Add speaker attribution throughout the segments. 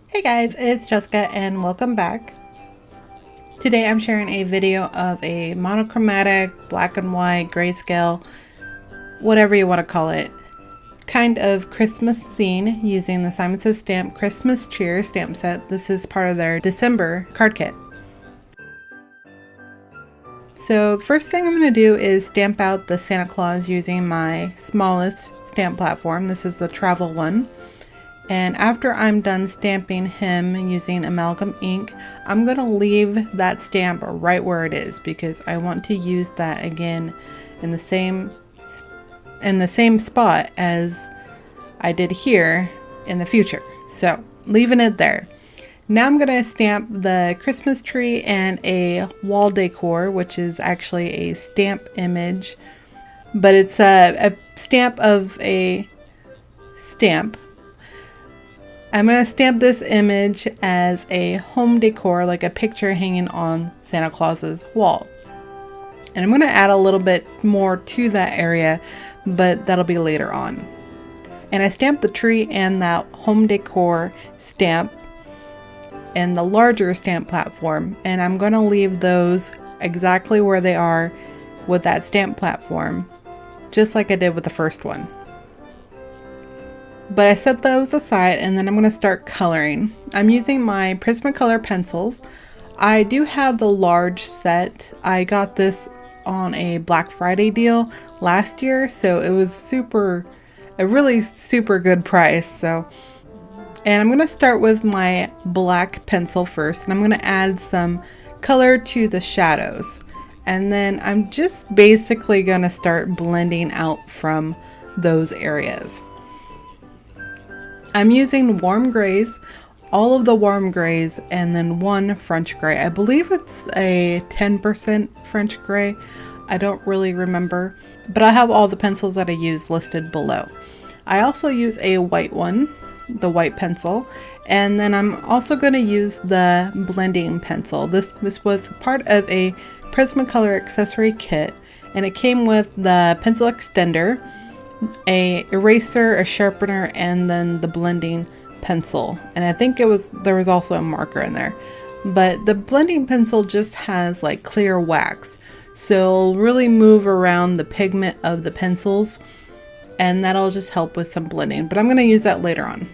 Speaker 1: Hey guys, it's Jessica and welcome back. Today I'm sharing a video of a monochromatic, black and white, grayscale, whatever you want to call it, kind of Christmas scene using the Simon Says Stamp Christmas Cheer stamp set. This is part of their December card kit. So first thing I'm going to do is stamp out the Santa Claus using my smallest stamp platform. This is the travel one. And after I'm done stamping him using Amalgam ink, I'm going to leave that stamp right where it is because I want to use that again in the same spot as I did here in the future. So leaving it there. Now I'm going to stamp the Christmas tree and a wall decor, which is actually a stamp image, but it's a stamp of a stamp. I'm going to stamp this image as a home decor, like a picture hanging on Santa Claus's wall. And I'm going to add a little bit more to that area, but that'll be later on. And I stamped the tree and that home decor stamp and the larger stamp platform, and I'm going to leave those exactly where they are with that stamp platform, just like I did with the first one. But I set those aside and then I'm going to start coloring. I'm using my Prismacolor pencils. I do have the large set. I got this on a Black Friday deal last year, so it was a really super good price. And I'm going to start with my black pencil first, and I'm going to add some color to the shadows. And then I'm just basically going to start blending out from those areas. I'm using warm grays, all of the warm grays, and then one French gray. I believe it's a 10% French gray. I don't really remember, but I have all the pencils that I use listed below. I also use a white one, the white pencil, and then I'm also going to use the blending pencil. This was part of a Prismacolor accessory kit, and it came with the pencil extender, a eraser, a sharpener, and then the blending pencil. And I think there was also a marker in there. But the blending pencil just has like clear wax, so it'll really move around the pigment of the pencils, and that'll just help with some blending. But I'm going to use that later on.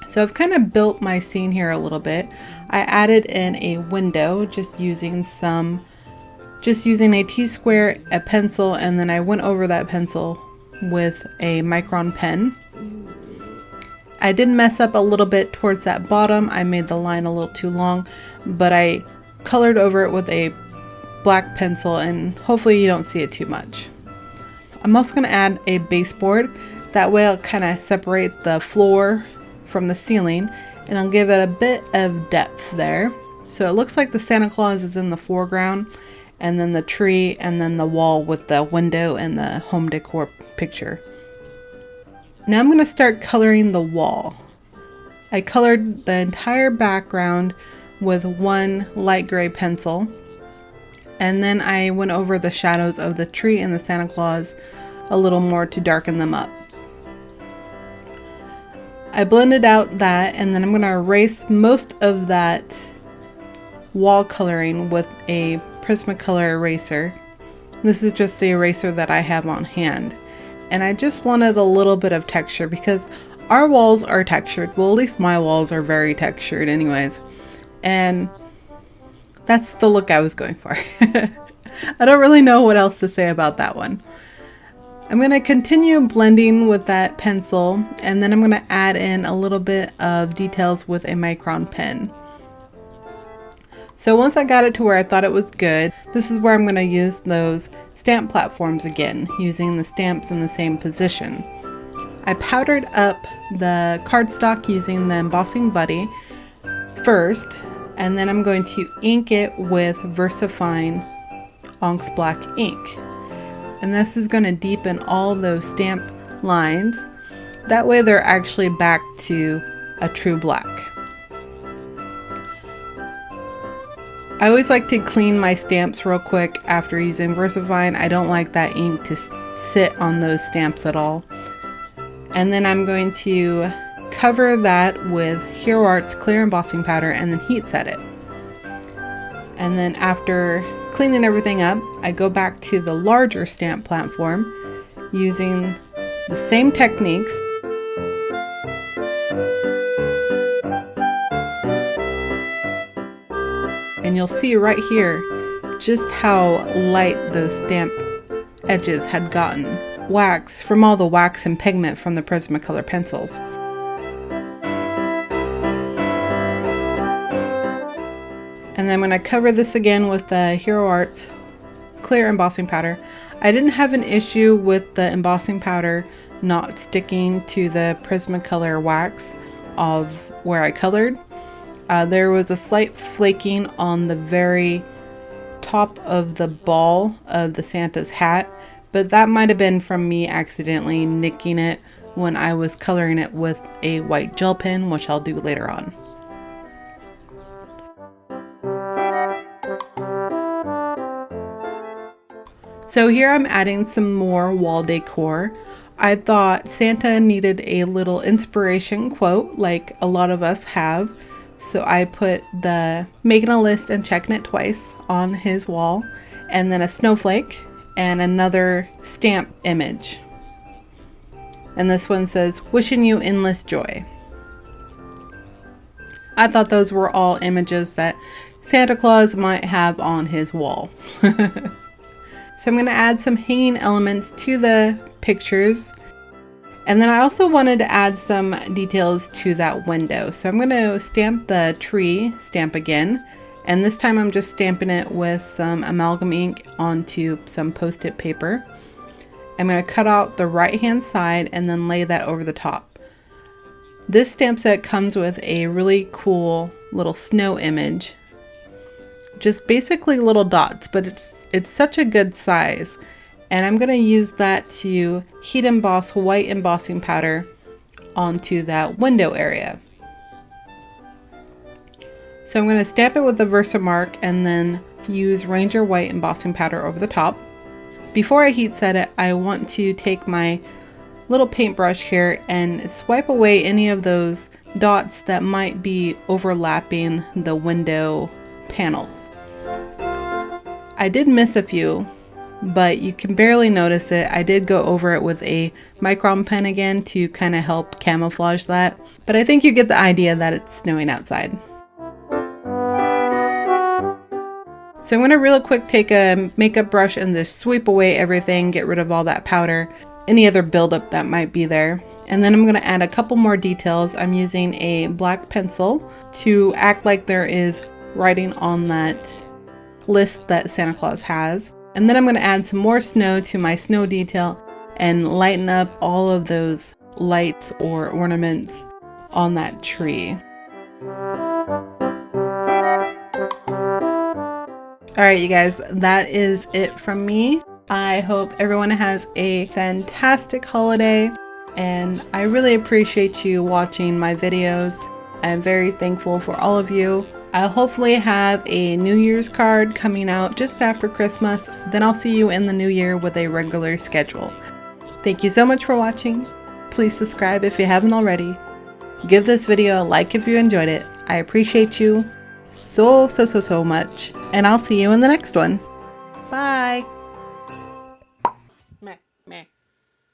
Speaker 1: So I've kind of built my scene here a little bit. I added in a window just using a T-square, a pencil, and then I went over that pencil with a micron pen. I did mess up a little bit towards that bottom. I made the line a little too long, but I colored over it with a black pencil, and hopefully you don't see it too much. I'm also going to add a baseboard. That way I'll kind of separate the floor from the ceiling, and I'll give it a bit of depth there. So it looks like the Santa Claus is in the foreground, and then the tree, and then the wall with the window and the home decor picture. Now I'm going to start coloring the wall. I colored the entire background with one light gray pencil, and then I went over the shadows of the tree and the Santa Claus a little more to darken them up. I blended out that, and then I'm going to erase most of that wall coloring with a Prismacolor eraser. This is just the eraser that I have on hand. and I just wanted a little bit of texture because our walls are textured. Well, at least my walls are very textured anyways. And that's the look I was going for. I don't really know what else to say about that one. I'm going to continue blending with that pencil, and then I'm going to add in a little bit of details with a micron pen. So once I got it to where I thought it was good, this is where I'm going to use those stamp platforms again, using the stamps in the same position. I powdered up the cardstock using the embossing buddy first, and then I'm going to ink it with Versafine Oynx Black ink. And this is going to deepen all those stamp lines. That way they're actually back to a true black. I always like to clean my stamps real quick after using Versafine. I don't like that ink to sit on those stamps at all. And then I'm going to cover that with Hero Art's clear embossing powder and then heat set it. And then after cleaning everything up, I go back to the larger stamp platform using the same techniques. And you'll see right here just how light those stamp edges had gotten. Wax from all the wax and pigment from the Prismacolor pencils. And then I'm going to cover this again with the Hero Arts clear embossing powder. I didn't have an issue with the embossing powder not sticking to the Prismacolor wax of where I colored. There was a slight flaking on the very top of the ball of the Santa's hat, but that might have been from me accidentally nicking it when I was coloring it with a white gel pen, which I'll do later on. So here I'm adding some more wall decor. I thought Santa needed a little inspiration quote like a lot of us have. So I put the making a list and checking it twice on his wall, and then a snowflake and another stamp image. And this one says, wishing you endless joy. I thought those were all images that Santa Claus might have on his wall. So I'm going to add some hanging elements to the pictures. And then I also wanted to add some details to that window. So I'm going to stamp the tree stamp again. And this time I'm just stamping it with some Amalgam ink onto some post-it paper. I'm going to cut out the right hand side and then lay that over the top. This stamp set comes with a really cool little snow image. Just basically little dots, but it's such a good size. And I'm going to use that to heat emboss white embossing powder onto that window area. So I'm going to stamp it with the Versamark and then use Ranger white embossing powder over the top. Before I heat set it, I want to take my little paintbrush here and swipe away any of those dots that might be overlapping the window panels. I did miss a few, but you can barely notice it. I did go over it with a micron pen again to kind of help camouflage that, but I think you get the idea that it's snowing outside. So I'm going to really quick take a makeup brush and just sweep away everything, get rid of all that powder, any other buildup that might be there. And then I'm going to add a couple more details. I'm using a black pencil to act like there is writing on that list that Santa Claus has. And then I'm going to add some more snow to my snow detail and lighten up all of those lights or ornaments on that tree. Alright you guys, that is it from me. I hope everyone has a fantastic holiday, and I really appreciate you watching my videos. I'm very thankful for all of you. I'll hopefully have a New Year's card coming out just after Christmas. Then I'll see you in the new year with a regular schedule. Thank you so much for watching. Please subscribe if you haven't already. Give this video a like if you enjoyed it. I appreciate you so much. And I'll see you in the next one.